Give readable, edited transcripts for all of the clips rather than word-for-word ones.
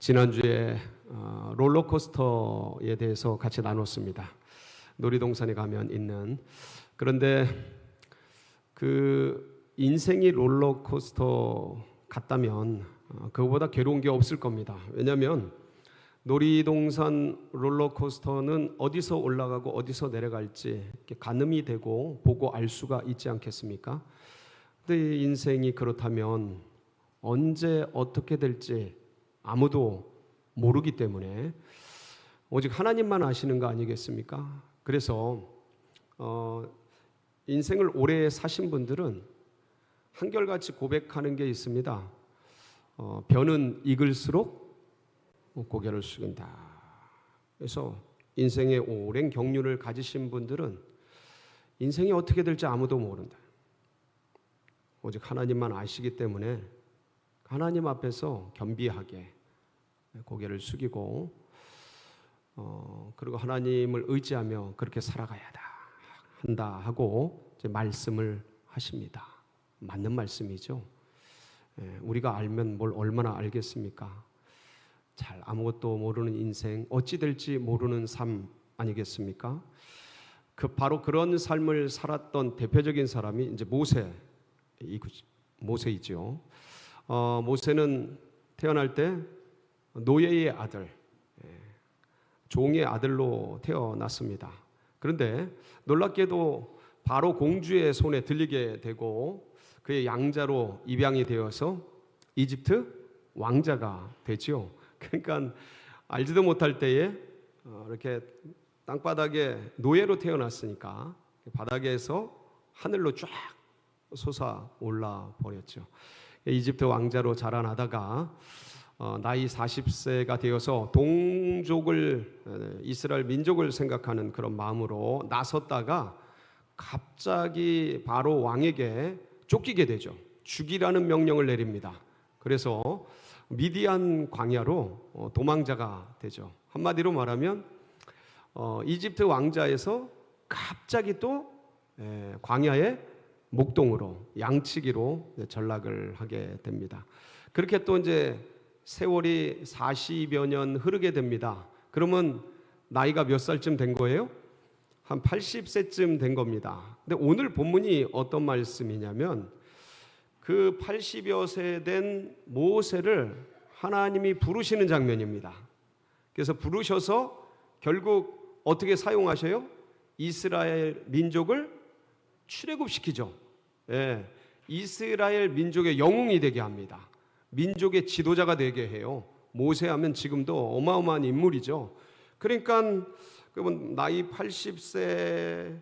지난주에 롤러코스터에 대해서 같이 나눴습니다. 놀이동산에 가면 있는. 그런데 그 인생이 롤러코스터 같다면 그거보다 괴로운 게 없을 겁니다. 왜냐하면 놀이동산 롤러코스터는 어디서 올라가고 어디서 내려갈지 이렇게 가늠이 되고 보고 알 수가 있지 않겠습니까? 근데 인생이 그렇다면 언제 어떻게 될지 아무도 모르기 때문에 오직 하나님만 아시는 거 아니겠습니까? 그래서 인생을 오래 사신 분들은 한결같이 고백하는 게 있습니다. 벼는 익을수록 고개를 숙인다. 그래서 인생의 오랜 경륜을 가지신 분들은 인생이 어떻게 될지 아무도 모른다. 오직 하나님만 아시기 때문에 하나님 앞에서 겸비하게 고개를 숙이고 그리고 하나님을 의지하며 그렇게 살아가야 한다 하고 이제 말씀을 하십니다. 맞는 말씀이죠. 우리가 알면 뭘 얼마나 알겠습니까? 잘 아무것도 모르는 인생, 어찌 될지 모르는 삶 아니겠습니까? 바로 그런 삶을 살았던 대표적인 사람이 이제 모세이죠. 모세는 태어날 때 노예의 아들, 종의 아들로 태어났습니다. 그런데 놀랍게도 바로 공주의 손에 들리게 되고 그의 양자로 입양이 되어서 이집트 왕자가 되죠. 그러니까 알지도 못할 때에 이렇게 땅바닥에 노예로 태어났으니까 바닥에서 하늘로 쫙 솟아 올라 버렸죠. 이집트 왕자로 자라나다가 나이 40세가 되어서 동족을 이스라엘 민족을 생각하는 그런 마음으로 나섰다가 갑자기 바로 왕에게 쫓기게 되죠. 죽이라는 명령을 내립니다. 그래서 미디안 광야로 도망자가 되죠. 한마디로 말하면 이집트 왕자에서 갑자기 또 광야의 목동으로 양치기로 전락을 하게 됩니다. 그렇게 또 이제 세월이 40여 년 흐르게 됩니다. 그러면 나이가 몇 살쯤 된 거예요? 한 80세쯤 된 겁니다. 근데 오늘 본문이 어떤 말씀이냐면 그 80여 세 된 모세를 하나님이 부르시는 장면입니다. 그래서 부르셔서 결국 어떻게 사용하셔요? 이스라엘 민족을 출애굽시키죠. 이스라엘 민족의 영웅이 되게 합니다. 민족의 지도자가 되게 해요. 모세하면 지금도 어마어마한 인물이죠. 그러니까 나이 80세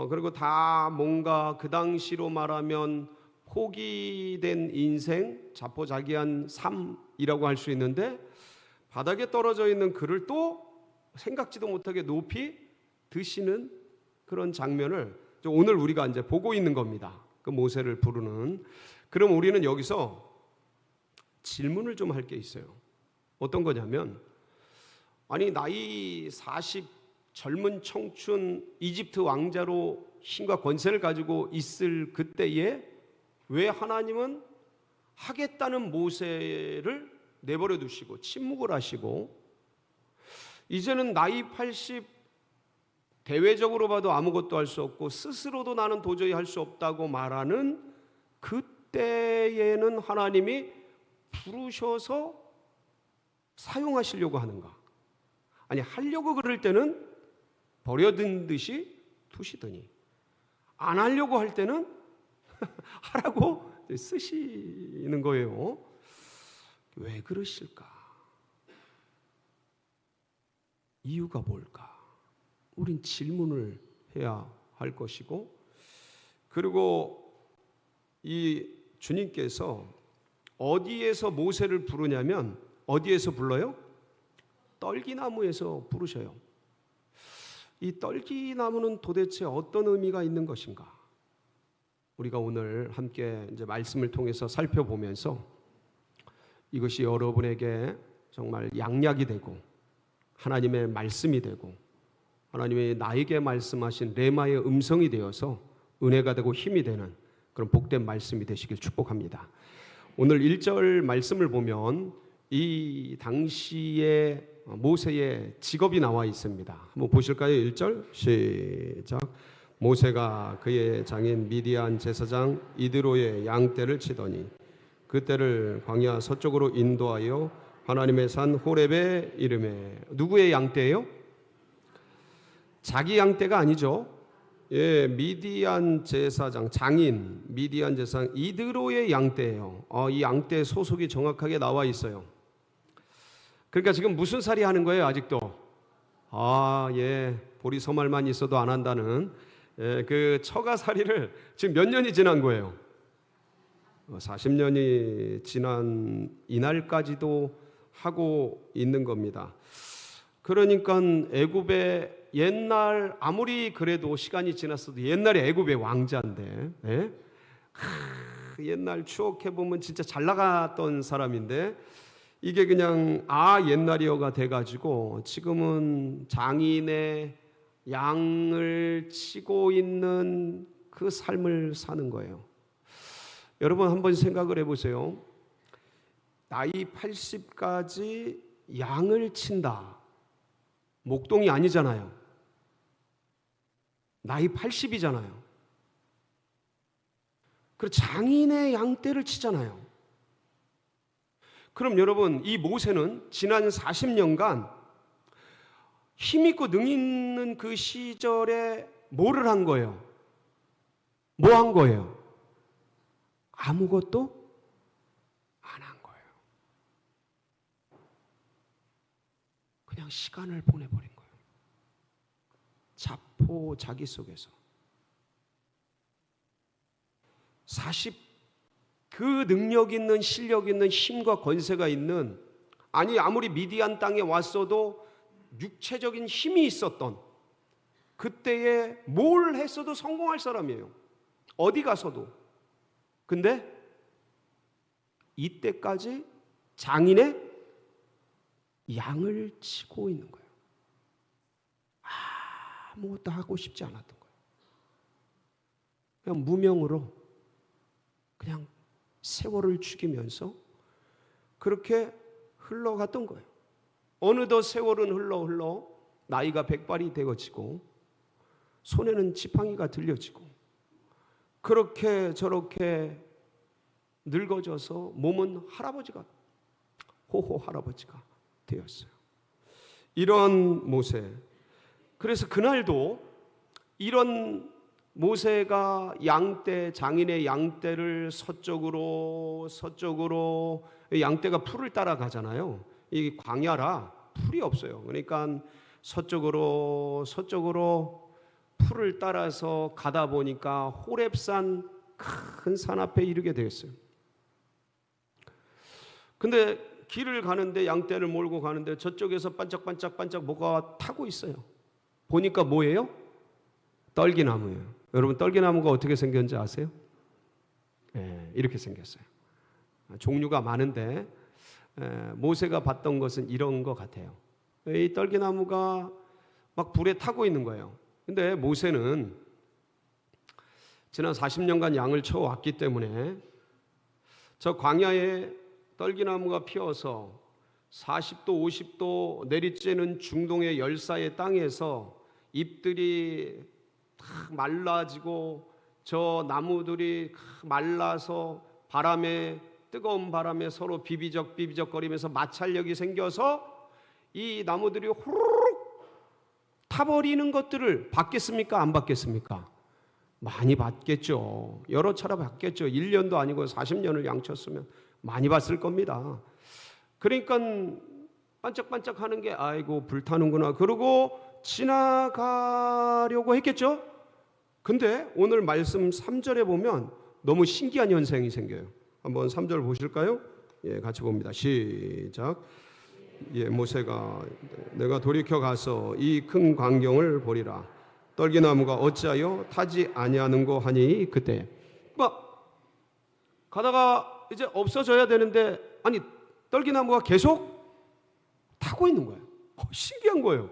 그리고 다 뭔가 그 당시로 말하면 포기된 인생, 자포자기한 삶이라고 할 수 있는데 바닥에 떨어져 있는 그를 또 생각지도 못하게 높이 드시는 그런 장면을 오늘 우리가 이제 보고 있는 겁니다. 그 모세를 부르는. 그럼 우리는 여기서 질문을 좀 할 게 있어요. 어떤 거냐면 아니 나이 40 젊은 청춘 이집트 왕자로 힘과 권세를 가지고 있을 그때에 왜 하나님은 하겠다는 모세를 내버려 두시고 침묵을 하시고 이제는 나이 80 대외적으로 봐도 아무것도 할 수 없고 스스로도 나는 도저히 할 수 없다고 말하는 그때에는 하나님이 부르셔서 사용하시려고 하는가? 아니 하려고 그럴 때는 버려둔 듯이 두시더니 안 하려고 할 때는 하라고 쓰시는 거예요. 왜 그러실까? 이유가 뭘까? 우린 질문을 해야 할 것이고 그리고 이 주님께서 어디에서 모세를 부르냐면 어디에서 불러요? 떨기나무에서 부르셔요. 이 떨기나무는 도대체 어떤 의미가 있는 것인가? 우리가 오늘 함께 이제 말씀을 통해서 살펴보면서 이것이 여러분에게 정말 양약이 되고 하나님의 말씀이 되고 하나님의 나에게 말씀하신 레마의 음성이 되어서 은혜가 되고 힘이 되는 그런 복된 말씀이 되시길 축복합니다. 오늘 1절 말씀을 보면 이 당시에 모세의 직업이 나와 있습니다. 한번 보실까요? 1절 시작. 모세가 그의 장인 미디안 제사장 이드로의 양떼를 치더니 그 떼를 광야 서쪽으로 인도하여 하나님의 산 호렙에 이르매. 누구의 양떼예요? 자기 양떼가 아니죠. 예, 미디안 제사장 장인 미디안 제사장 이드로의 양떼예요. 이 양떼 소속이 정확하게 나와 있어요. 그러니까 지금 무슨 살이 하는 거예요? 아직도 예, 보리 소말만 있어도 안 한다는 그 처가살이를 지금 몇 년이 지난 거예요? 40년이 지난 이날까지도 하고 있는 겁니다. 그러니까 애굽의 옛날 아무리 그래도 시간이 지났어도 옛날에 애굽의 왕자인데 옛날 추억해보면 진짜 잘 나갔던 사람인데 이게 그냥 옛날이어가 돼가지고 지금은 장인의 양을 치고 있는 그 삶을 사는 거예요. 여러분 한번 생각을 해보세요. 나이 80까지 양을 친다. 목동이 아니잖아요. 나이 80이잖아요. 그리고 장인의 양떼를 치잖아요. 그럼 여러분 이 모세는 지난 40년간 힘있고 능 있는 그 시절에 뭐를 한 거예요? 뭐 한 거예요? 아무것도 안 한 거예요. 그냥 시간을 보내버린 거예요. 자기 속에서 그 능력 있는 실력 있는 힘과 권세가 있는 아무리 미디안 땅에 왔어도 육체적인 힘이 있었던 그때에 뭘 했어도 성공할 사람이에요. 어디 가서도. 근데 이때까지 장인의 양을 치고 있는 거예요. 아무것도 하고 싶지 않았던 거예요. 그냥 무명으로 그냥 세월을 죽이면서 그렇게 흘러갔던 거예요. 어느덧 세월은 흘러 나이가 백발이 되어지고 손에는 지팡이가 들려지고 그렇게 저렇게 늙어져서 몸은 호호 할아버지가 되었어요. 이런 모세. 그래서 그날도 이런 모세가 장인의 양떼를 서쪽으로 양떼가 풀을 따라가잖아요. 이 광야라 풀이 없어요. 그러니까 서쪽으로 풀을 따라서 가다 보니까 호렙산 큰 산 앞에 이르게 되었어요. 근데 길을 가는데 양떼를 몰고 가는데 저쪽에서 반짝반짝 뭐가 타고 있어요. 보니까 뭐예요? 떨기나무예요. 여러분 떨기나무가 어떻게 생겼는지 아세요? 이렇게 생겼어요. 종류가 많은데 모세가 봤던 것은 이런 것 같아요. 이 떨기나무가 막 불에 타고 있는 거예요. 근데 모세는 지난 40년간 양을 쳐왔기 때문에 저 광야에 떨기나무가 피어서 40도 50도 내리쬐는 중동의 열사의 땅에서 잎들이 다 말라지고 저 나무들이 말라서 뜨거운 바람에 서로 비비적거리면서 마찰력이 생겨서 이 나무들이 후루룩 타버리는 것들을 받겠습니까? 안 받겠습니까? 많이 받겠죠. 여러 차례 받겠죠. 1년도 아니고 40년을 양쳤으면 많이 받을 겁니다. 그러니까 반짝반짝 하는 게 아이고 불타는구나 그러고 지나가려고 했겠죠. 근데 오늘 말씀 3절에 보면 너무 신기한 현상이 생겨요. 한번 3절 보실까요? 같이 봅니다. 시작. 모세가 내가 돌이켜 가서 이 큰 광경을 보리라. 떨기나무가 어찌하여 타지 아니하는고 하니 그때 가다가 이제 없어져야 되는데 떨기나무가 계속 타고 있는 거예요. 신기한 거예요.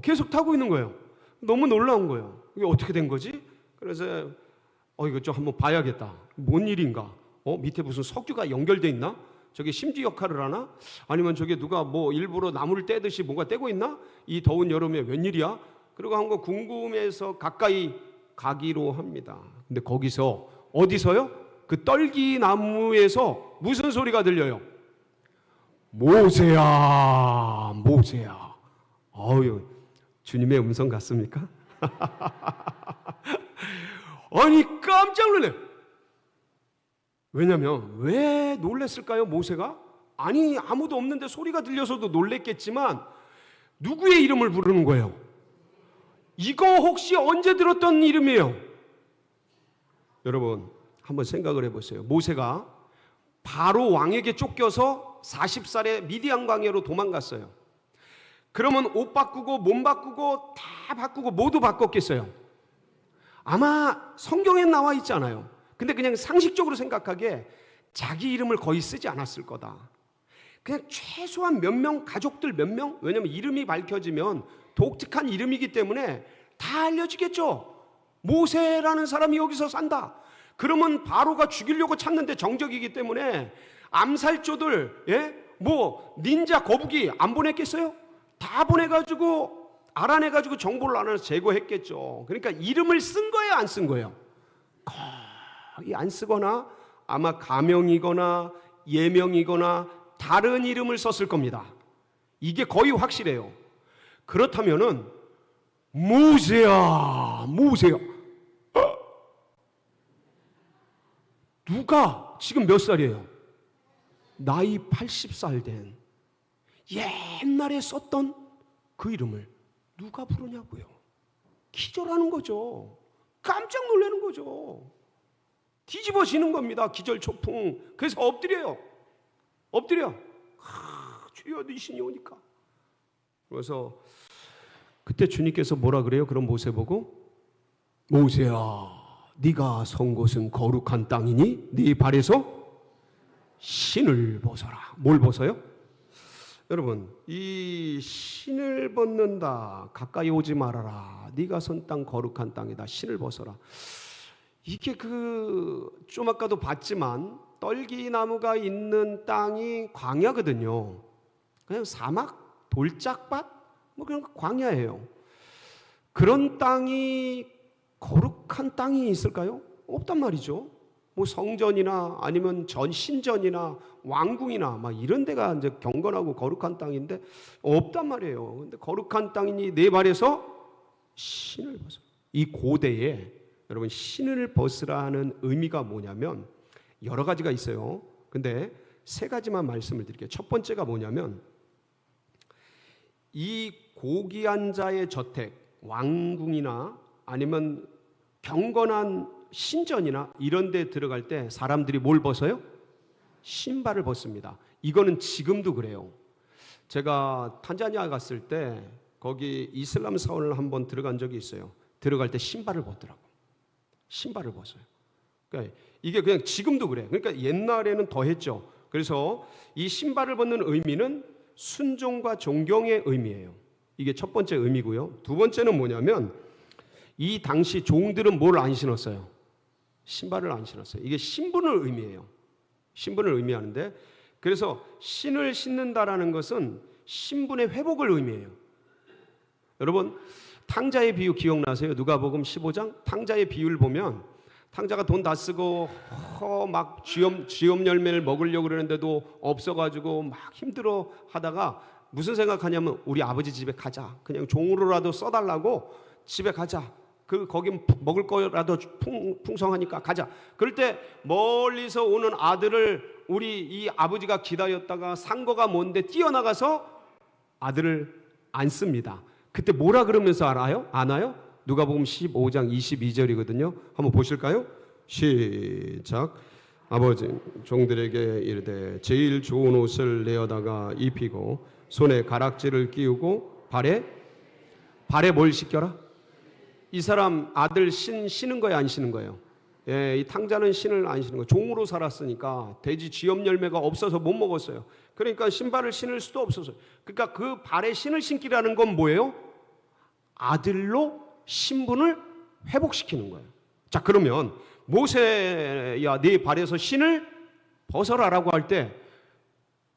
계속 타고 있는 거예요. 너무 놀라운 거예요. 이게 어떻게 된 거지? 그래서 이거 좀 한번 봐야겠다. 뭔 일인가? 밑에 무슨 석유가 연결돼 있나? 저게 심지 역할을 하나? 아니면 저게 누가 뭐 일부러 나무를 떼듯이 뭔가 떼고 있나? 이 더운 여름에 웬일이야? 그리고 한 거 궁금해서 가까이 가기로 합니다. 근데 거기서 어디서요? 그 떨기 나무에서 무슨 소리가 들려요? 모세야, 모세야. 어유, 주님의 음성 같습니까? 아니 깜짝 놀래. 왜냐면 왜 놀랬을까요? 모세가? 아니 아무도 없는데 소리가 들려서도 놀랬겠지만 누구의 이름을 부르는 거예요? 이거 혹시 언제 들었던 이름이에요? 여러분 한번 생각을 해보세요. 모세가 바로 왕에게 쫓겨서 40살에 미디안 광야로 도망갔어요. 그러면 옷 바꾸고 몸 바꾸고 다 바꾸고 모두 바꿨겠어요? 아마 성경에 나와 있지 않아요. 근데 그냥 상식적으로 생각하기에 자기 이름을 거의 쓰지 않았을 거다. 그냥 최소한 몇 명, 가족들 몇 명? 왜냐면 이름이 밝혀지면 독특한 이름이기 때문에 다 알려지겠죠. 모세라는 사람이 여기서 산다. 그러면 바로가 죽이려고 찾는데 정적이기 때문에 암살조들, 뭐 닌자 거북이 안 보냈겠어요? 다 보내가지고 알아내가지고 정보를 알아내서 제거했겠죠. 그러니까 이름을 쓴 거예요, 안 쓴 거예요? 거의 안 쓰거나 아마 가명이거나 예명이거나 다른 이름을 썼을 겁니다. 이게 거의 확실해요. 그렇다면은 모세야, 모세야. 누가 지금 몇 살이에요? 나이 80살 된 옛날에 썼던 그 이름을 누가 부르냐고요? 기절하는 거죠. 깜짝 놀라는 거죠. 뒤집어지는 겁니다. 기절초풍. 그래서 엎드려요. 엎드려. 주여 네 신이 오니까. 그래서 그때 주님께서 뭐라 그래요? 그럼 모세 보고 모세야 네가 선 곳은 거룩한 땅이니 네 발에서 신을 벗어라. 뭘 벗어요? 여러분 이 신을 벗는다. 가까이 오지 말아라. 네가 선 땅 거룩한 땅이다. 신을 벗어라. 이게 좀 아까도 봤지만 떨기나무가 있는 땅이 광야거든요. 그냥 사막, 돌짝밭 뭐 그런 광야예요. 그런 땅이 거룩한 땅이 있을까요? 없단 말이죠. 뭐 성전이나 아니면 신전이나 왕궁이나 막 이런 데가 이제 경건하고 거룩한 땅인데 없단 말이에요. 근데 거룩한 땅이니 내 발에서 신을 벗어. 이 고대에 여러분 신을 벗으라 하는 의미가 뭐냐면 여러 가지가 있어요. 근데 세 가지만 말씀을 드릴게요. 첫 번째가 뭐냐면 이 고귀한 자의 저택, 왕궁이나 아니면 경건한 신전이나 이런 데 들어갈 때 사람들이 뭘 벗어요? 신발을 벗습니다. 이거는 지금도 그래요. 제가 탄자니아 갔을 때 거기 이슬람 사원을 한번 들어간 적이 있어요. 들어갈 때 신발을 벗더라고. 신발을 벗어요. 그러니까 이게 그냥 지금도 그래. 그러니까 옛날에는 더 했죠. 그래서 이 신발을 벗는 의미는 순종과 존경의 의미예요. 이게 첫 번째 의미고요. 두 번째는 뭐냐면 이 당시 종들은 뭘 안 신었어요? 신발을 안 신었어요. 이게 신분을 의미해요. 신분을 의미하는데 그래서 신을 신는다라는 것은 신분의 회복을 의미해요. 여러분 탕자의 비유 기억나세요? 누가복음 15장 탕자의 비유를 보면 탕자가 돈 다 쓰고 막 쥐엄 열매를 먹으려고 그러는데도 없어가지고 막 힘들어 하다가 무슨 생각하냐면 우리 아버지 집에 가자. 그냥 종으로라도 써달라고 집에 가자. 거기 먹을 거라도 풍성하니까 가자. 그럴 때 멀리서 오는 아들을 우리 이 아버지가 기다렸다가 산 거가 뭔데 뛰어나가서 아들을 안습니다. 그때 뭐라 그러면서 알아요? 아나요? 누가복음 15장 22절이거든요. 한번 보실까요? 시작. 아버지 종들에게 이르되 제일 좋은 옷을 내어다가 입히고 손에 가락지를 끼우고 발에 뭘 씻겨라? 이 사람 아들 신는 거예요, 안 신는 거예요? 예, 이 탕자는 신을 안 신는 거예요. 종으로 살았으니까 돼지 쥐엄 열매가 없어서 못 먹었어요. 그러니까 신발을 신을 수도 없었어요. 그러니까 그 발에 신을 신기라는 건 뭐예요? 아들로 신분을 회복시키는 거예요. 자, 그러면 모세야 네 발에서 신을 벗어라라고 할 때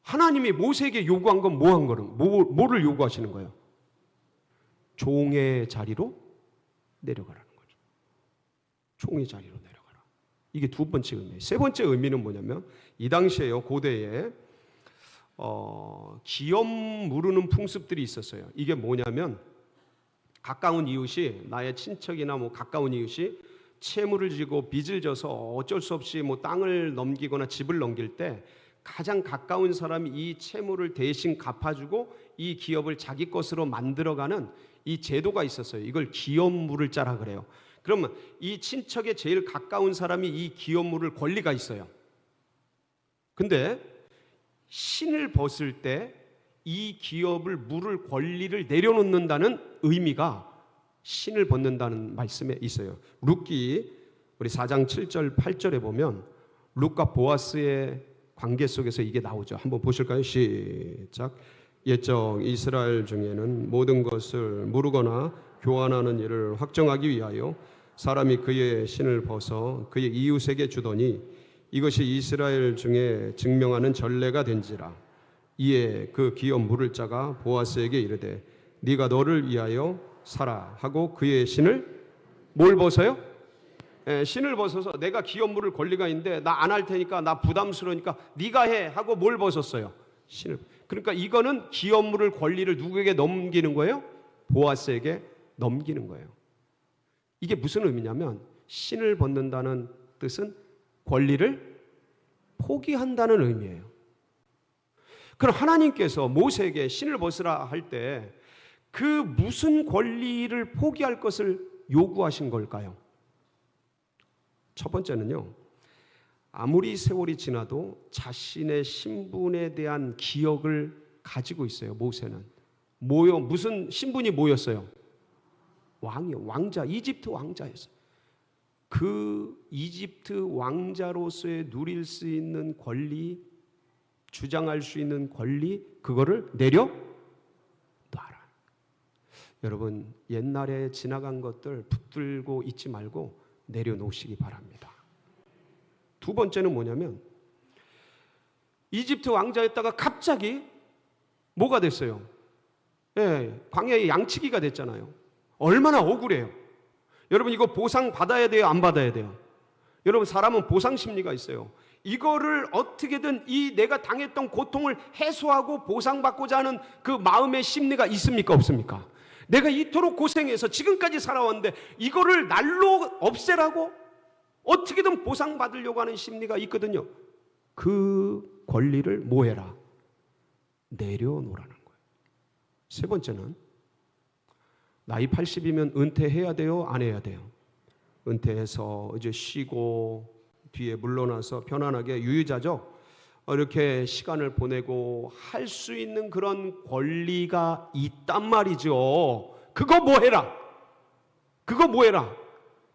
하나님이 모세에게 요구한 건 뭐를 요구하시는 거예요? 종의 자리로 내려가라는 거죠. 종의 자리로 내려가라. 이게 두 번째 의미예요. 세 번째 의미는 뭐냐면 이 당시에요, 고대에 기업 무르는 풍습들이 있었어요. 이게 뭐냐면 가까운 이웃이, 나의 친척이나 가까운 이웃이 채무를 지고 빚을 져서 어쩔 수 없이 땅을 넘기거나 집을 넘길 때 가장 가까운 사람이 이 채무를 대신 갚아주고 이 기업을 자기 것으로 만들어가는 이 제도가 있었어요. 이걸 기업물을 자라 그래요. 그러면 이 친척의 제일 가까운 사람이 이 기업물을 권리가 있어요. 근데 신을 벗을 때 이 기업을 물을 권리를 내려놓는다는 의미가 신을 벗는다는 말씀에 있어요. 룻기 우리 4장 7절 8절에 보면 룻과 보아스의 관계 속에서 이게 나오죠. 한번 보실까요? 시작. 옛적 이스라엘 중에는 모든 것을 무르거나 교환하는 일을 확정하기 위하여 사람이 그의 신을 벗어 그의 이웃에게 주더니 이것이 이스라엘 중에 증명하는 전례가 된지라. 이에 그 기업 물을 자가 보아스에게 이르되 네가 너를 위하여 사라 하고 그의 신을 뭘 벗어요? 신을 벗어서 내가 기업 물을 권리가 있는데 나 안 할 테니까, 나 부담스러우니까 네가 해 하고 뭘 벗었어요? 신을. 그러니까 이거는 기업 물을 권리를 누구에게 넘기는 거예요? 보아스에게 넘기는 거예요. 이게 무슨 의미냐면 신을 벗는다는 뜻은 권리를 포기한다는 의미예요. 그럼 하나님께서 모세에게 신을 벗으라 할 때 그 무슨 권리를 포기할 것을 요구하신 걸까요? 첫 번째는요, 아무리 세월이 지나도 자신의 신분에 대한 기억을 가지고 있어요. 모세는 무슨 신분이 뭐였어요? 왕이요, 왕자, 이집트 왕자였어요. 그 이집트 왕자로서의 누릴 수 있는 권리, 주장할 수 있는 권리, 그거를 내려놔라. 여러분, 옛날에 지나간 것들 붙들고 있지 말고 내려놓으시기 바랍니다. 두 번째는 뭐냐면 이집트 왕자였다가 갑자기 뭐가 됐어요? 광야의 양치기가 됐잖아요. 얼마나 억울해요. 여러분, 이거 보상 받아야 돼요? 안 받아야 돼요? 여러분, 사람은 보상 심리가 있어요. 이거를 어떻게든 이 내가 당했던 고통을 해소하고 보상받고자 하는 그 마음의 심리가 있습니까? 없습니까? 내가 이토록 고생해서 지금까지 살아왔는데 이거를 날로 없애라고 어떻게든 보상받으려고 하는 심리가 있거든요. 그 권리를 뭐 해라? 내려놓으라는 거예요. 세 번째는 나이 80이면 은퇴해야 돼요? 안 해야 돼요? 은퇴해서 이제 쉬고 뒤에 물러나서 편안하게 유유자적 이렇게 시간을 보내고 할 수 있는 그런 권리가 있단 말이죠. 그거 뭐 해라? 그거 뭐 해라?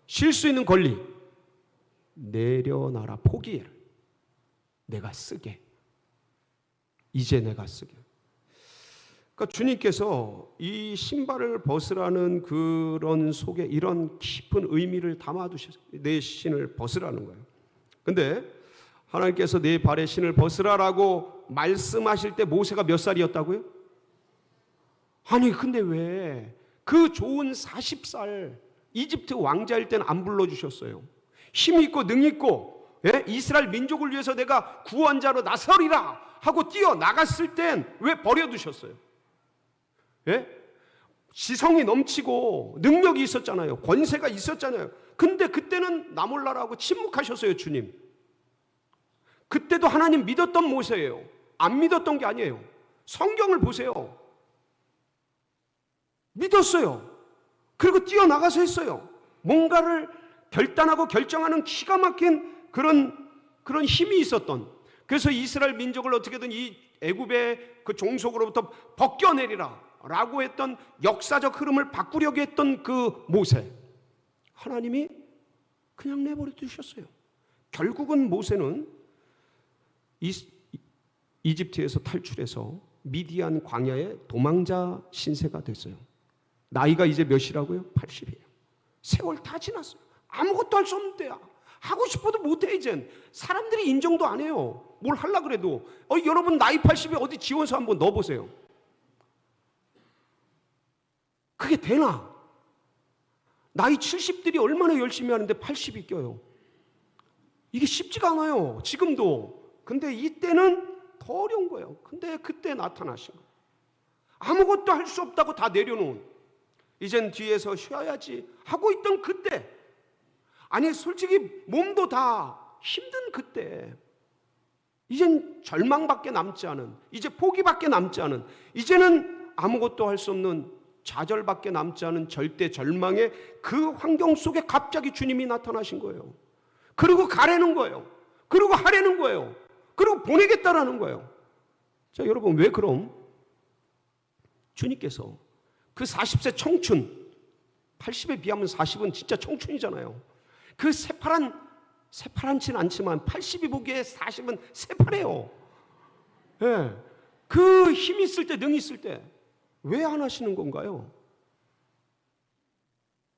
쉴 수 있는 권리 내려놔라. 포기해라. 내가 쓰게. 이제 내가 쓰게. 그러니까 주님께서 이 신발을 벗으라는 그런 속에 이런 깊은 의미를 담아두셨어요. 내 신을 벗으라는 거예요. 근데 하나님께서 내 발에 신을 벗으라라고 말씀하실 때 모세가 몇 살이었다고요? 아니 근데 왜 그 좋은 40살 이집트 왕자일 때는 안 불러주셨어요? 힘 있고 능 있고 이스라엘 민족을 위해서 내가 구원자로 나서리라 하고 뛰어나갔을 땐 왜 버려두셨어요? 지성이 넘치고 능력이 있었잖아요. 권세가 있었잖아요. 근데 그때는 나 몰라라 하고 침묵하셨어요. 주님. 그때도 하나님 믿었던 모세예요. 안 믿었던 게 아니에요. 성경을 보세요. 믿었어요. 그리고 뛰어나가서 했어요. 뭔가를 결단하고 결정하는 기가 막힌 그런 힘이 있었던. 그래서 이스라엘 민족을 어떻게든 이 애굽의 그 종속으로부터 벗겨내리라 라고 했던 역사적 흐름을 바꾸려고 했던 그 모세, 하나님이 그냥 내버려 두셨어요. 결국은 모세는 이집트에서 탈출해서 미디안 광야의 도망자 신세가 됐어요. 나이가 이제 몇이라고요? 80이에요. 세월 다 지났어요. 아무것도 할 수 없는 때야. 하고 싶어도 못해. 이젠 사람들이 인정도 안 해요. 뭘 하려고 그래도 여러분 나이 80에 어디 지원서 한번 넣어보세요. 그게 되나? 나이 70들이 얼마나 열심히 하는데 80이 껴요. 이게 쉽지가 않아요. 지금도. 근데 이때는 더 어려운 거예요. 근데 그때 나타나신 거예요. 아무것도 할 수 없다고 다 내려놓은, 이젠 뒤에서 쉬어야지 하고 있던 그때, 아니 솔직히 몸도 다 힘든 그때, 이젠 절망밖에 남지 않은, 이제 포기밖에 남지 않은, 이제는 아무것도 할 수 없는 좌절밖에 남지 않은 절대 절망의 그 환경 속에 갑자기 주님이 나타나신 거예요. 그리고 가라는 거예요. 그리고 하라는 거예요. 그리고 보내겠다라는 거예요. 자, 여러분, 왜 그럼 주님께서 그 40세 청춘, 80에 비하면 40은 진짜 청춘이잖아요. 그 새파랗진 않지만 80이 보기에 40은 새파래요. 예. 그 힘 있을 때, 능 있을 때 왜 안 하시는 건가요?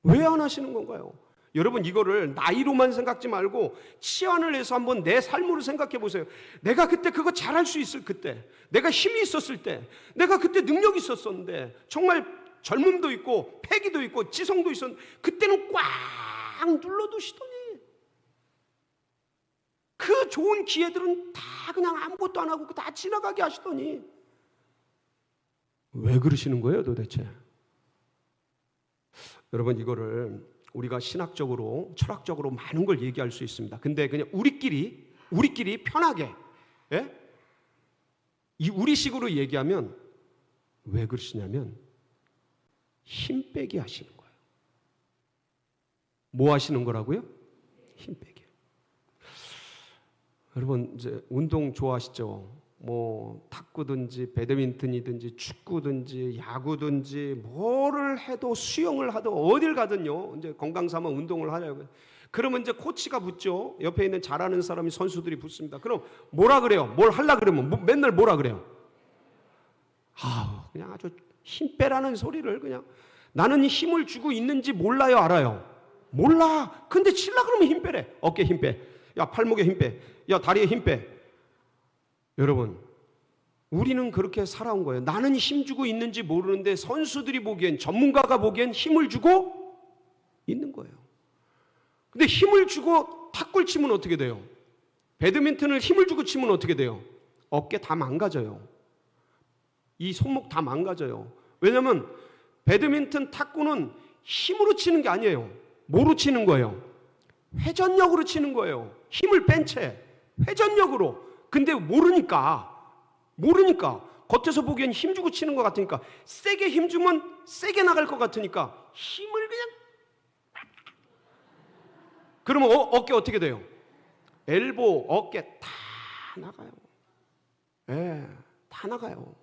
왜 안 하시는 건가요? 여러분, 이거를 나이로만 생각지 말고 치환을 해서 한번 내 삶으로 생각해 보세요. 내가 그때 그거 잘할 수 있을 그때, 내가 힘이 있었을 때, 내가 그때 능력이 있었었는데, 정말 젊음도 있고 패기도 있고 지성도 있었는데, 그때는 꽉 눌러두시더니 그 좋은 기회들은 다 그냥 아무것도 안 하고 다 지나가게 하시더니, 왜 그러시는 거예요 도대체? 여러분, 이거를 우리가 신학적으로 철학적으로 많은 걸 얘기할 수 있습니다. 근데 그냥 우리끼리 편하게, 예? 이 우리식으로 얘기하면 왜 그러시냐면 힘 빼기 하시는 거예요. 뭐 하시는 거라고요? 힘 빼기. 여러분, 이제 운동 좋아하시죠? 뭐 탁구든지 배드민턴이든지 축구든지 야구든지 뭐를 해도, 수영을 하든 어딜 가든요, 이제 건강 삼아 운동을 하려고. 그러면 이제 코치가 붙죠. 옆에 있는 잘하는 사람이, 선수들이 붙습니다. 그럼 뭐라 그래요? 뭘 하려 그러면 맨날 뭐라 그래요? 그냥 아주 힘 빼라는 소리를, 그냥 나는 힘을 주고 있는지 몰라요, 알아요? 몰라. 근데 칠라 그러면 힘 빼래. 어깨 힘 빼. 야, 팔목에 힘 빼. 야, 다리에 힘 빼. 여러분, 우리는 그렇게 살아온 거예요. 나는 힘 주고 있는지 모르는데 선수들이 보기엔, 전문가가 보기엔 힘을 주고 있는 거예요. 근데 힘을 주고 탁구를 치면 어떻게 돼요? 배드민턴을 힘을 주고 치면 어떻게 돼요? 어깨 다 망가져요. 이 손목 다 망가져요. 왜냐하면 배드민턴, 탁구는 힘으로 치는 게 아니에요. 뭐로 치는 거예요? 회전력으로 치는 거예요. 힘을 뺀 채 회전력으로. 근데 모르니까 겉에서 보기엔 힘 주고 치는 것 같으니까, 세게 힘 주면 세게 나갈 것 같으니까 힘을 그냥, 그러면 어깨 어떻게 돼요? 엘보, 어깨 다 나가요. 예, 다 나가요.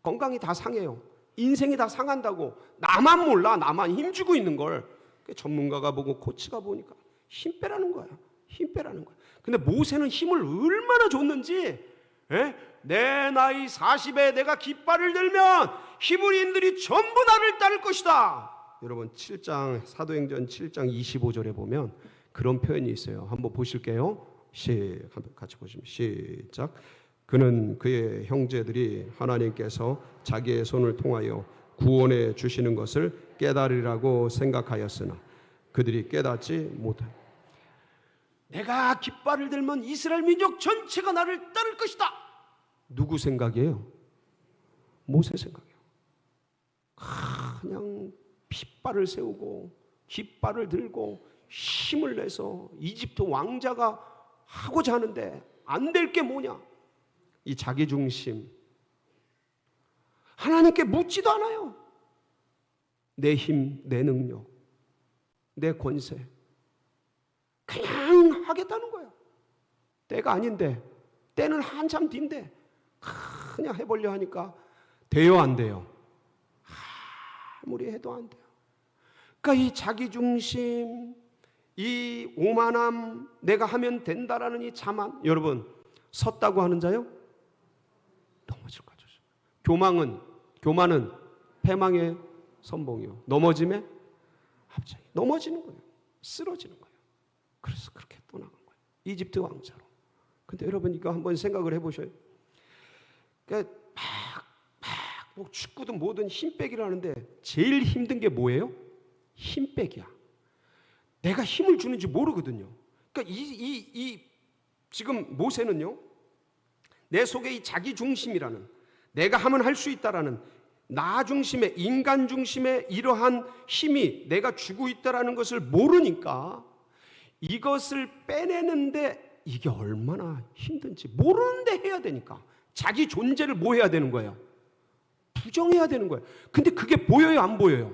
건강이 다 상해요. 인생이 다 상한다고. 나만 몰라. 나만 힘 주고 있는 걸. 전문가가 보고 코치가 보니까 힘 빼라는 거야. 힘 빼라는 거야. 근데 모세는 힘을 얼마나 줬는지, 내 나이 40에 내가 깃발을 들면 히브리인들이 전부 나를 따를 것이다. 여러분, 7장, 사도행전 7장 25절에 보면 그런 표현이 있어요. 한번 보실게요. 같이 보시면 시작. 그는 그의 형제들이 하나님께서 자기의 손을 통하여 구원해 주시는 것을 깨달으라고 생각하였으나 그들이 깨닫지 못하여. 내가 깃발을 들면 이스라엘 민족 전체가 나를 따를 것이다. 누구 생각이에요? 모세 생각이에요. 그냥 핏발을 세우고 깃발을 들고 힘을 내서 이집트 왕자가 하고자 하는데 안 될 게 뭐냐? 이 자기중심. 하나님께 묻지도 않아요. 내 힘, 내 능력, 내 권세. 그냥 하겠다는 거예요. 때가 아닌데, 때는 한참 뒤인데 그냥 해보려 하니까 돼요, 안 돼요? 아무리 해도 안 돼요. 그러니까 이 자기중심, 이 오만함, 내가 하면 된다라는 이 자만, 여러분, 섰다고 하는 자요? 넘어질 거죠. 교만은 패망의 선봉이요. 넘어짐에 합장이. 넘어지는 거예요. 쓰러지는 거예요. 그래서 그렇게 떠나간 거예요. 이집트 왕자로. 근데 여러분 이거 한번 생각을 해보셔요. 그러니까 뭐 축구든 뭐든 힘 빼기를 하는데 제일 힘든 게 뭐예요? 힘 빼기야. 내가 힘을 주는지 모르거든요. 그러니까 지금 모세는요, 내 속에 이 자기 중심이라는, 내가 하면 할 수 있다라는 나 중심의, 인간 중심의 이러한 힘이 내가 주고 있다라는 것을 모르니까 이것을 빼내는데 이게 얼마나 힘든지 모르는데 해야 되니까 자기 존재를 뭐 해야 되는 거예요? 부정해야 되는 거예요. 근데 그게 보여요, 안 보여요?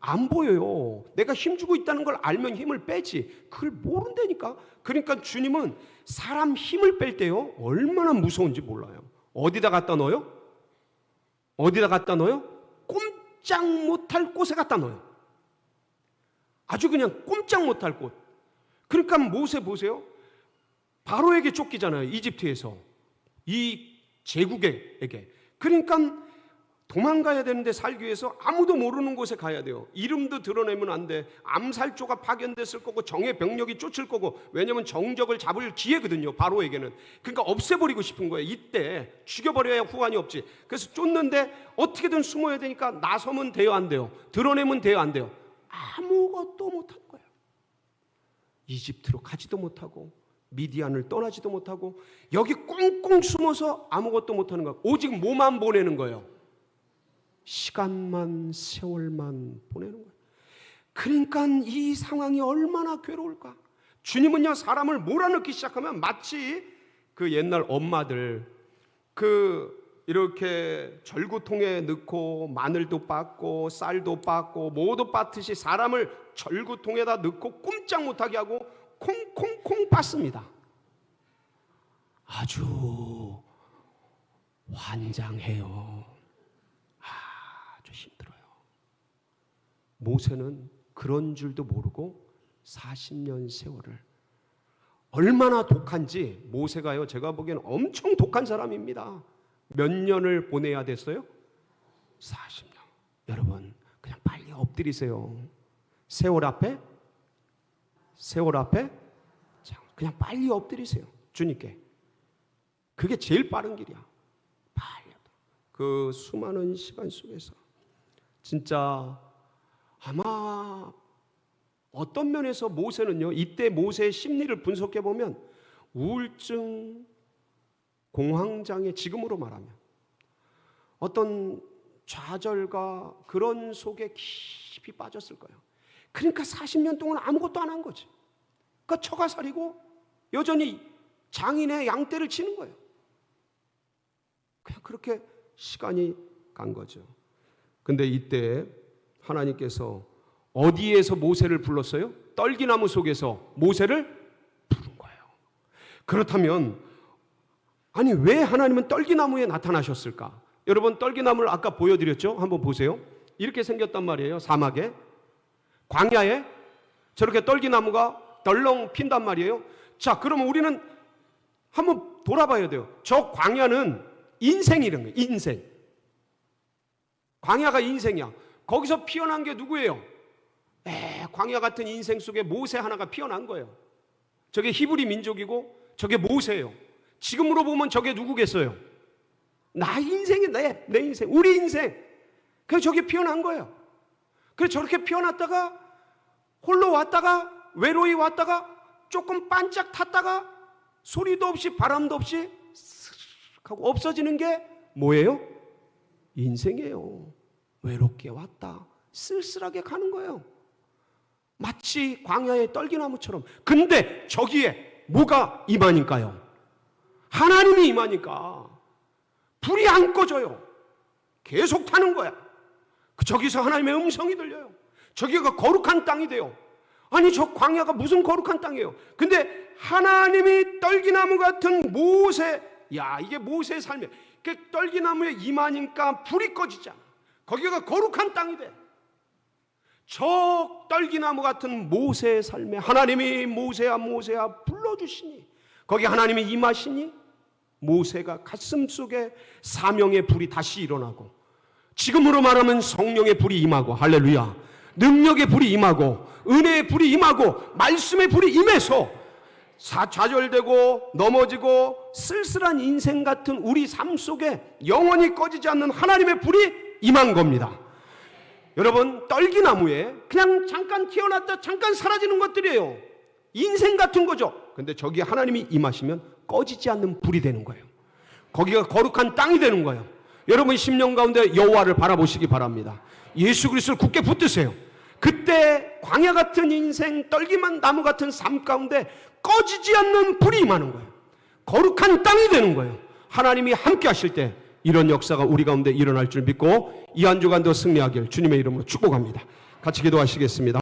안 보여요. 내가 힘주고 있다는 걸 알면 힘을 빼지. 그걸 모른다니까. 그러니까 주님은 사람 힘을 뺄 때요, 얼마나 무서운지 몰라요. 어디다 갖다 넣어요? 어디다 갖다 넣어요? 꼼짝 못할 곳에 갖다 넣어요. 아주 그냥 꼼짝 못할 곳. 그러니까 모세 보세요. 바로에게 쫓기잖아요. 이집트에서. 이 제국에게. 그러니까 도망가야 되는데 살기 위해서 아무도 모르는 곳에 가야 돼요. 이름도 드러내면 안 돼. 암살조가 파견됐을 거고 정예 병력이 쫓을 거고, 왜냐하면 정적을 잡을 기회거든요, 바로에게는. 그러니까 없애버리고 싶은 거예요. 이때 죽여버려야 후환이 없지. 그래서 쫓는데 어떻게든 숨어야 되니까 나서면 돼요, 안 돼요? 드러내면 돼요, 안 돼요? 아무것도 못하는 거예요. 이집트로 가지도 못하고 미디안을 떠나지도 못하고 여기 꽁꽁 숨어서 아무것도 못하는 거예요. 오직 뭐만 보내는 거예요? 시간만, 세월만 보내는 거예요. 그러니까 이 상황이 얼마나 괴로울까. 주님은요, 사람을 몰아넣기 시작하면 마치 그 옛날 엄마들 이렇게 절구통에 넣고 마늘도 빻고 쌀도 빻고 뭐도 빻듯이 사람을 절구통에다 넣고 꼼짝 못하게 하고 콩콩콩 빻습니다. 아주 환장해요. 아주 힘들어요. 모세는 그런 줄도 모르고 40년 세월을, 얼마나 독한지 모세가요, 제가 보기에는 엄청 독한 사람입니다. 몇 년을 보내야 됐어요? 40년. 여러분 그냥 빨리 엎드리세요. 세월 앞에 그냥 빨리 엎드리세요, 주님께. 그게 제일 빠른 길이야. 빨리. 그 수많은 시간 속에서 진짜 아마 어떤 면에서 모세는요, 이때 모세의 심리를 분석해 보면 우울증, 공황장애, 지금으로 말하면 어떤 좌절과 그런 속에 깊이 빠졌을 거예요. 그러니까 40년 동안 아무것도 안 한 거지. 그러니까 처가살이고 여전히 장인의 양떼를 치는 거예요. 그냥 그렇게 시간이 간 거죠. 근데 이때 하나님께서 어디에서 모세를 불렀어요? 떨기나무 속에서 모세를 부른 거예요. 그렇다면 아니 왜 하나님은 떨기나무에 나타나셨을까? 여러분 떨기나무를 아까 보여드렸죠? 한번 보세요. 이렇게 생겼단 말이에요. 사막에, 광야에 저렇게 떨기나무가 덜렁 핀단 말이에요. 자, 그러면 우리는 한번 돌아봐야 돼요. 저 광야는 인생이라는 거예요. 인생. 광야가 인생이야. 거기서 피어난 게 누구예요? 광야 같은 인생 속에 모세 하나가 피어난 거예요. 저게 히브리 민족이고 저게 모세예요. 지금으로 보면 저게 누구겠어요? 나 인생이 내 인생, 우리 인생. 그래서 저게 피어난 거예요. 그래서 저렇게 피어났다가 홀로 왔다가 외로이 왔다가 조금 반짝 탔다가 소리도 없이 바람도 없이 슥 하고 없어지는 게 뭐예요? 인생이에요. 외롭게 왔다 쓸쓸하게 가는 거예요. 마치 광야의 떨기나무처럼. 근데 저기에 뭐가 임하니까요? 하나님이 임하니까 불이 안 꺼져요. 계속 타는 거야. 저기서 하나님의 음성이 들려요. 저기가 거룩한 땅이 돼요. 아니 저 광야가 무슨 거룩한 땅이에요. 근데 하나님이 떨기나무 같은 모세, 야 이게 모세의 삶이에요. 그 떨기나무에 임하니까 불이 꺼지잖아. 거기가 거룩한 땅이 돼. 저 떨기나무 같은 모세의 삶에 하나님이 모세야 모세야 불러주시니 거기 하나님이 임하시니 모세가 가슴속에 사명의 불이 다시 일어나고, 지금으로 말하면 성령의 불이 임하고, 할렐루야, 능력의 불이 임하고 은혜의 불이 임하고 말씀의 불이 임해서 좌절되고 넘어지고 쓸쓸한 인생 같은 우리 삶 속에 영원히 꺼지지 않는 하나님의 불이 임한 겁니다. 여러분, 떨기나무에 그냥 잠깐 튀어났다 잠깐 사라지는 것들이에요. 인생 같은 거죠. 근데 저기 하나님이 임하시면 꺼지지 않는 불이 되는 거예요. 거기가 거룩한 땅이 되는 거예요. 여러분 심령 가운데 여호와를 바라보시기 바랍니다. 예수 그리스도를 굳게 붙드세요. 그때 광야 같은 인생, 떨기만 나무 같은 삶 가운데 꺼지지 않는 불이 임하는 거예요. 거룩한 땅이 되는 거예요. 하나님이 함께 하실 때 이런 역사가 우리 가운데 일어날 줄 믿고 이 한 주간도 승리하길 주님의 이름으로 축복합니다. 같이 기도하시겠습니다.